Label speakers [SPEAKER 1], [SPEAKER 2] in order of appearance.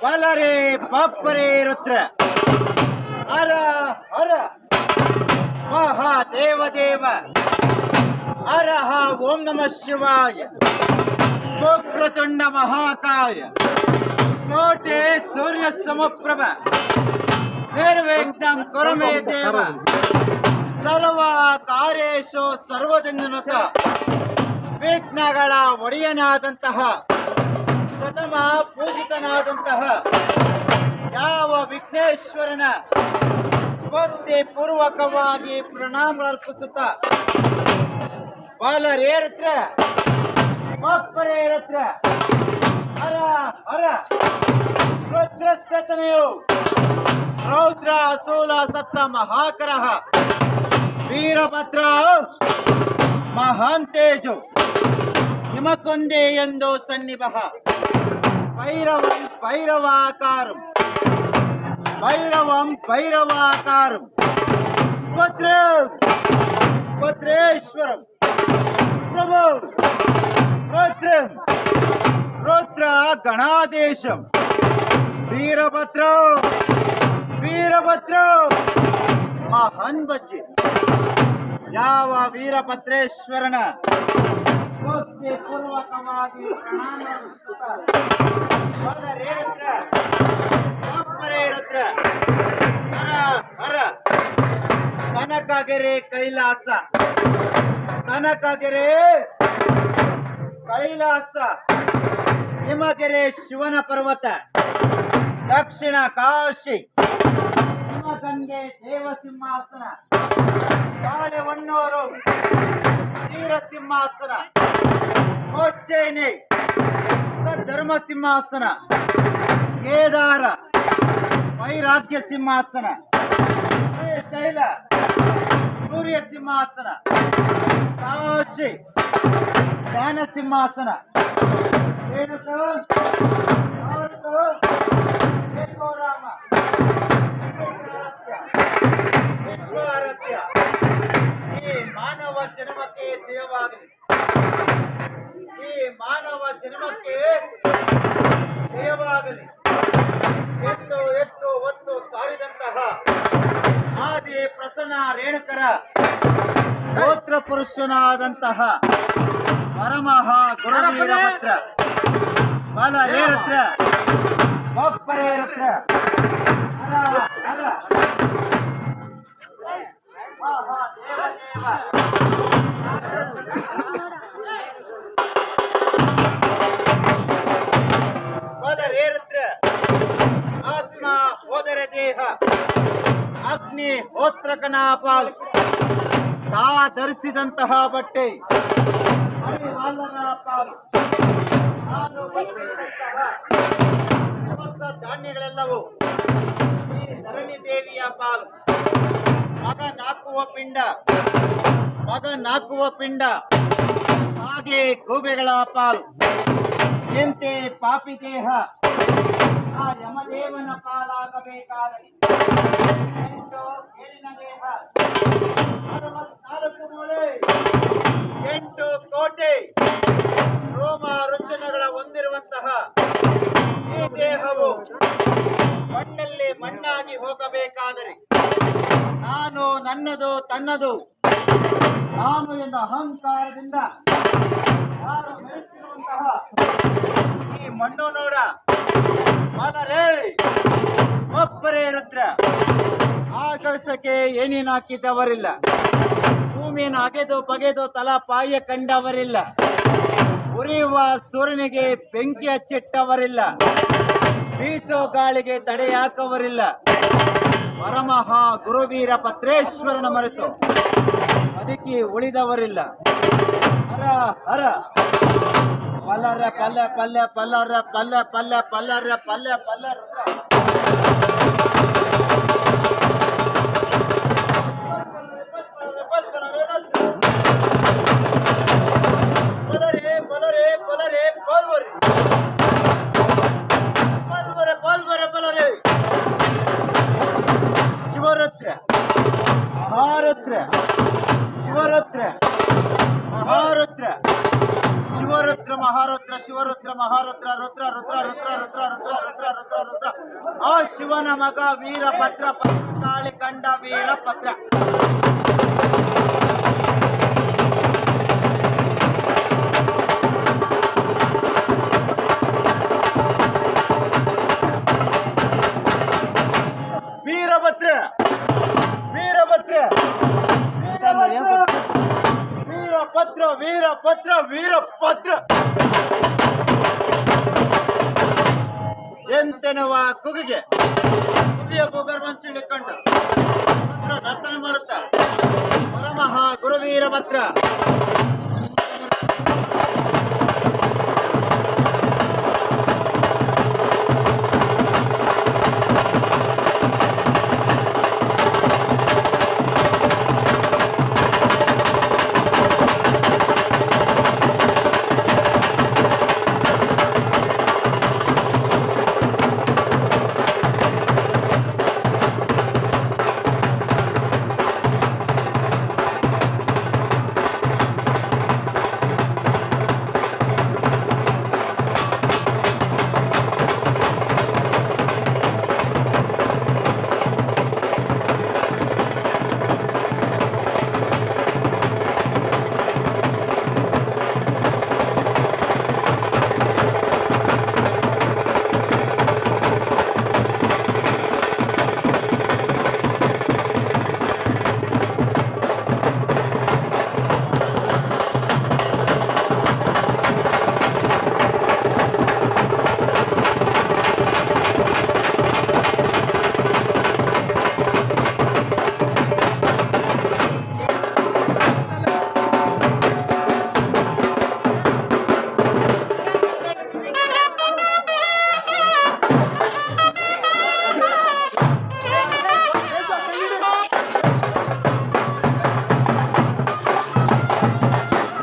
[SPEAKER 1] ಬಲರೆ ಬಪ್ಪರೆ ರುದ್ರ ಹರ ಹರ ಮಹಾದೇವದೇವ ಹರಹ ಓಂ ನಮಃ ಶಿವಾಯ ವಕ್ರತುಂಡ ಮಹಾಕಾಯ ಕೋಟೆ ಸೂರ್ಯ ಸಮಪ್ರಭ ನಿರ್ವಿಘ್ನಂ ಕುರು ಮೇ ದೇವ ಸರ್ವ ಕಾರ್ಯೇಶು ಸರ್ವದಿಂದನುತ ವಿಘ್ನಗಳ ಒಡೆಯನಾದಂತಹ ಪ್ರಥಮ ಪೂಜಿತನಾದಂತಹ ಯಾವ ವಿಘ್ನೇಶ್ವರನ ಭಕ್ತಿ ಪೂರ್ವಕವಾಗಿ ಪ್ರಣಾಮರ್ಪಿಸುತ್ತ ಬಾಲರೇರತ್ರ ಮಕ್ಕಳೇರತ್ರ ಹರ ಹರ ರುದ್ರಸ್ತನೆಯು ರೌದ್ರ ಅಸೂಲ ಸತ್ತ ಮಹಾಕರಃ ವೀರಭದ್ರ ಮಹಾಂತೇಜು ಹಿಮಕೊಂದೆ ಎಂದು ಸನ್ನಿಭಃ ಭೈರವಂ ಭೈರವಾಕಾರಂ ಭೈರವಂ ಭೈರವಾಕಾರಂ ಭದ್ರಂ ಭದ್ರೇಶ್ವರಂ ಪ್ರಭು ರುದ್ರಂ ರುದ್ರ ಗಣಾದೇಶಂ ವೀರಭದ್ರ ವೀರಭದ್ರ ಮಹಾನ್ಭಜೆ ಯಾವ ವೀರಭದ್ರೇಶ್ವರನ ಭಕ್ತಿ ಪೂರ್ವಕವಾಗಿ ಹರ ಹರ ಕನಕಗೆರೆ ಕೈಲಾಸ ಕನಕಗೆರೆ ಕೈಲಾಸ ಹಿಮಗೆರೆ ಶಿವನ ಪರ್ವತ ದಕ್ಷಿಣ ಕಾಶಿ ಹಿಮಗಂಗೆ ದೇವಸಿಂಹಾಸನ ಬಾಳೆಹೊನ್ನೂರು ಕ್ಷೀರ ಸಿಂಹಾಸನ ಉಜ್ಜಯಿನಿ ಸದ್ಧರ್ಮ ಸಿಂಹಾಸನ ಕೇದಾರ ವೈರಾಗ್ಯ ಸಿಂಹಾಸನ ಶೈಲ ಸೂರ್ಯ ಸಿಂಹಾಸನ ಕಾಶಿ ಜ್ಞಾನ ಸಿಂಹಾಸನ ರಾಮ ವಿಶ್ವಾರಾಧ್ಯ ಈ ಮಾನವ ಜನ್ಮಕ್ಕೆ ಜಯವಾಗಲಿ ಈ ಮಾನವ ಜನ್ಮಕ್ಕೆ ಜಯವಾಗಲಿ ಎತ್ತು ಎತ್ತು ಒತ್ತು ಸಾರಿದಂತಹ ಆದಿ ಪ್ರಸನ್ನ ರೇಣುಕರ ಗೋತ್ರ ಪುರುಷನಾದಂತಹ ಪರಮಃ ಗುರುವೀರಭದ್ರ ಬಲರೇರತ್ರ ಬಪ್ಪರೇರತ್ರ ಹರ ಹರ ಬಲರೇರುದ್ರ ಆತ್ಮ ಹೋದರೆ ದೇಹ ಅಗ್ನಿ ಹೋತ್ರಕನ ಪಾಲು ತಾ ಧರಿಸಿದಂತಹ ಬಟ್ಟೆ ಪಾಲು ಧಾನ್ಯಗಳೆಲ್ಲವೂ ಈ ಧರಣಿ ದೇವಿಯ ಪಾಲು ಮಗ ನಾಕುವ ಪಿಂಡ ಹಾಗೆ ಗೂಬೆಗಳ ಪಾಲು ಎಂತೆ ಪಾಪಿ ದೇಹ ಆ ಯಮದೇವನ ಪಾಲಾಗಬೇಕಾದರೆ ಎಂಟು ಏಳಿನ ದೇಹ 64 ಮೂಳೆ 8 ಕೋಟೆ ರೋಮ ರುಚನಗಳ ಹೊಂದಿರುವಂತಹ ಈ ದೇಹವು ಮಣ್ಣಲ್ಲಿ ಮಣ್ಣಾಗಿ ಹೋಗಬೇಕಾದರೆ ನಾನು ನನ್ನದು ತನ್ನದು ನಾನು ಎಂದ ಅಹಂಕಾರದಿಂದ ಯಾರು ಮೆರೆಸಿರುವಂತಹ ಈ ಮಣ್ಣು ನೋಡ ಮಲರೇ ಒಬ್ಬರೇ ರುದ್ರ ಆ ಕೆಲಸಕ್ಕೆ ಏನೇನು ಹಾಕಿದವರಿಲ್ಲ ಭೂಮಿಯನ್ನು ಅಗೆದು ಬಗೆದು ತಲಪಾಯ ಕಂಡವರಿಲ್ಲ ಉರಿಯುವ ಸೂರ್ಯನಿಗೆ ಬೆಂಕಿ ಹಚ್ಚಿಟ್ಟವರಿಲ್ಲ ಬೀಸೋ ಗಾಳಿಗೆ ತಡೆ ಹಾಕವರಿಲ್ಲ ಪರಮಃ ಗುರುವೀರ ಭದ್ರೇಶ್ವರನ ಮರೆತು ಅದಕ್ಕೆ ಉಳಿದವರಿಲ್ಲ ಹರ ಹರ ಪಲ್ಲರ ಪಲ್ಯ ಪಲ್ಯ ಪಲ್ಲರ ಪಲ್ಯ ಪಲ್ಯ ಪಲ್ಲರ ಪಲ್ಯ ಪಲ್ಲರ ಪಲರೆ ಪಲರೆ ಪಲರೆ ಪಲ್ವರೆ ಪಲ್ವರೆ ಪಲ್ವರೆ ಪಲರೆ ಶಿವರುದ್ರ ಮಹಾರುದ್ರ ಶಿವರುದ್ರ ಮಹಾರುದ್ರ ಶಿವರುದ್ರ ಮಹಾರುದ್ರ ಶಿವರುದ್ರ ಮಹಾರುದ್ರ ರುದ್ರ ರುದ್ರ ರುದ್ರ ರುದ್ರ ರುದ್ರ ರುದ್ರ ರುದ್ರ ರುದ್ರ ಆ ಶಿವನ ಮಗ ವೀರಭದ್ರ ತಾಳಿ ಕಂಡ ವೀರಭದ್ರ. ವೀರಭದ್ರ ವೀರಭದ್ರ ವೀರಭದ್ರ ವೀರಭದ್ರ ವೀರಭದ್ರ ಎಂತೆನ್ನುವ ಕುಗಿಗೆ ಕುಗಿಯ ಭೂಗರ್ಭನ್ ಸಿಡಿಕೊಂಡು ನರ್ತನೆ ಮಾಡುತ್ತಾ ಪರಮಃ ಗುರು ವೀರಭದ್ರ